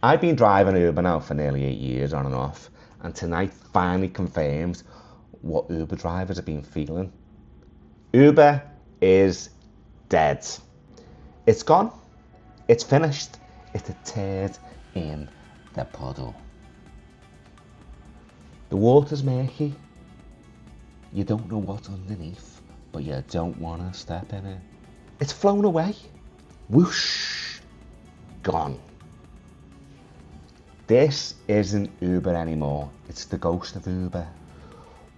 I've been driving Uber now for nearly 8 years on and off, and tonight finally confirms what Uber drivers have been feeling. Uber is dead. It's gone. It's finished. It's a turd in the puddle. The water's murky. You don't know what's underneath, but you don't want to step in it. It's flown away. Whoosh. Gone. This isn't Uber anymore. It's the ghost of Uber.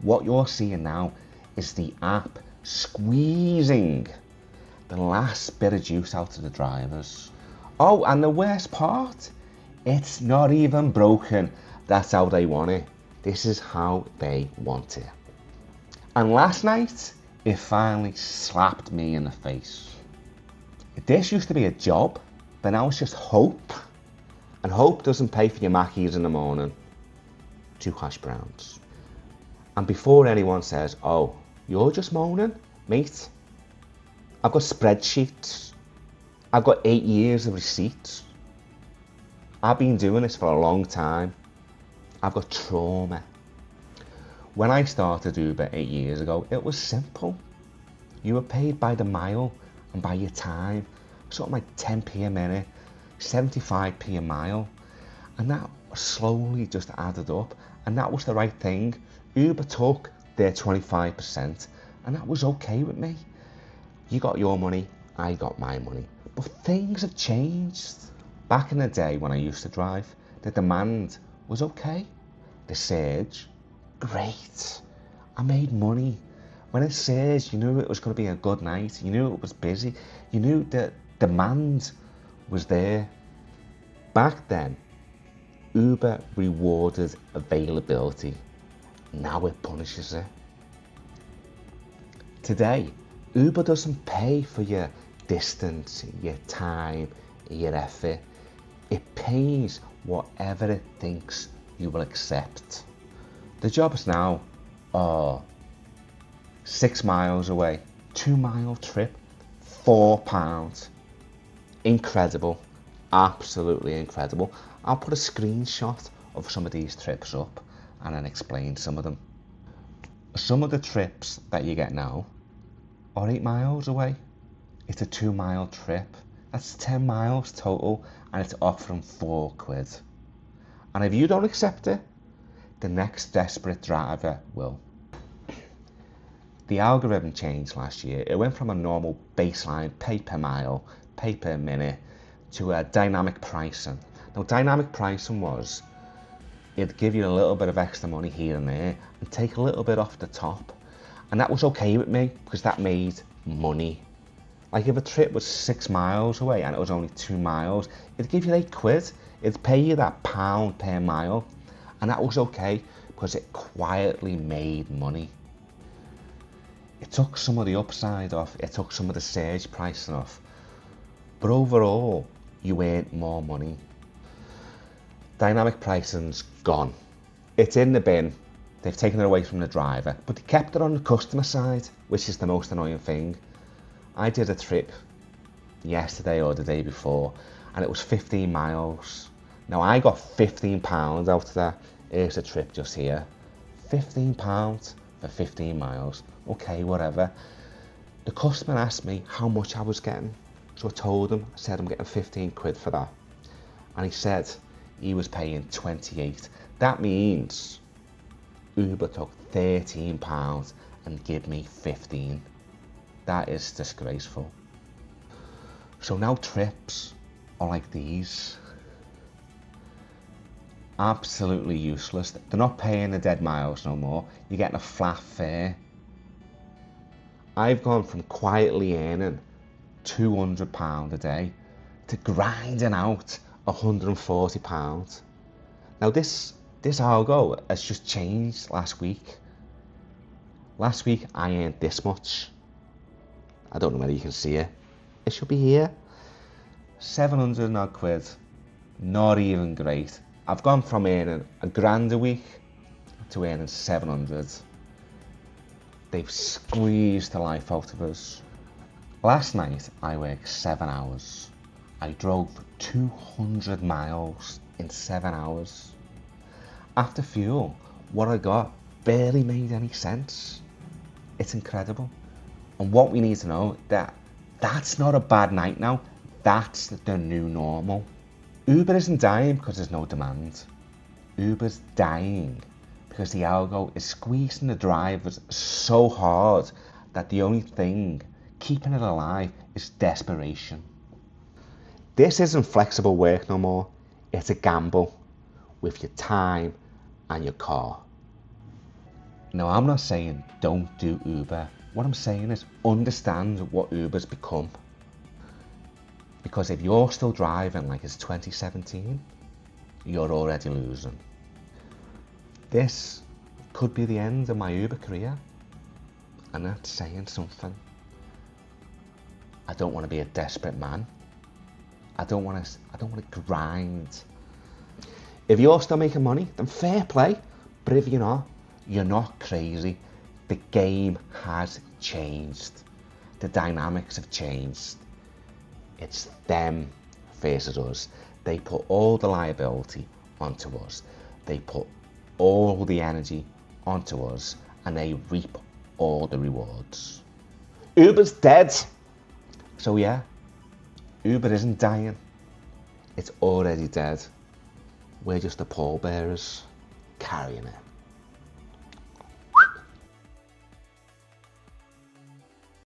What you're seeing now is the app squeezing the last bit of juice out of the drivers. Oh, and the worst part, it's not even broken. That's how they want it. This is how they want it. And last night, it finally slapped me in the face. This used to be a job, but now it's just hope. And hope doesn't pay for your Mackies in the morning. 2 hash browns. And before anyone says, oh, you're just moaning, mate, I've got spreadsheets. I've got 8 years of receipts. I've been doing this for a long time. I've got trauma. When I started Uber 8 years ago, it was simple. You were paid by the mile and by your time. Something like 10p a minute, 75p a mile. And that slowly just added up. And that was the right thing. Uber took their 25%, and that was okay with me. You got your money, I got my money. But things have changed. Back in the day when I used to drive, the demand was okay. The surge, great. I made money. When it surged, you knew it was going to be a good night. You knew it was busy. You knew that demand was there. Back then, Uber rewarded availability. Now it punishes it. Today, Uber doesn't pay for your distance, your time, your effort. It pays whatever it thinks you will accept. The jobs now are 6 miles away, 2-mile trip, £4. Incredible, absolutely incredible. I'll put a screenshot of some of these trips up and then explain some of them. Some of the trips that you get now are 8 miles away. It's a 2-mile trip. That's 10 miles total, and it's offering £4. And if you don't accept it, the next desperate driver will. The algorithm changed last year. It went from a normal baseline pay per mile, pay per minute, to a dynamic pricing. Now, dynamic pricing was, it'd give you a little bit of extra money here and there and take a little bit off the top. And that was okay with me because that made money. Like if a trip was 6 miles away and it was only 2 miles, it'd give you £8. It'd pay you that £1 per mile. And that was okay because it quietly made money. It took some of the upside off, it took some of the surge pricing off. But overall, you earned more money. Dynamic pricing's gone. It's in the bin. They've taken it away from the driver, but they kept it on the customer side, which is the most annoying thing. I did a trip yesterday or the day before, and it was 15 miles. Now I got £15 out of that. Here's a trip just here. £15 for 15 miles. Okay, whatever. The customer asked me how much I was getting. So I told him, I said I'm getting £15 for that. And he said he was paying 28. That means Uber took £13 and give me 15. That is disgraceful. So now trips are like these. Absolutely useless. They're not paying the dead miles no more. You're getting a flat fare. I've gone from quietly earning £200 a day to grinding out £140. Now this algo has just changed last week. Last week I earned this much. I don't know whether you can see it. It should be here. 700 odd quid. Not even great. I've gone from earning £1,000 a week to earning 700. They've squeezed the life out of us. Last night I worked 7 hours. I drove 200 miles in 7 hours. After fuel, what I got barely made any sense. It's incredible. And what we need to know that that's not a bad night now. That's the new normal. Uber isn't dying because there's no demand. Uber's dying because the algo is squeezing the drivers so hard that the only thing keeping it alive is desperation. This isn't flexible work no more. It's a gamble with your time and your car. Now, I'm not saying don't do Uber. What I'm saying is understand what Uber's become. Because if you're still driving like it's 2017, you're already losing. This could be the end of my Uber career, and that's saying something. I don't want to be a desperate man. I don't want to grind. If you're still making money, then fair play. But if you're not crazy. The game has changed. The dynamics have changed. It's them versus us. They put all the liability onto us. They put all the energy onto us, and they reap all the rewards. Uber's dead. So yeah, Uber isn't dying. It's already dead. We're just the pallbearers carrying it.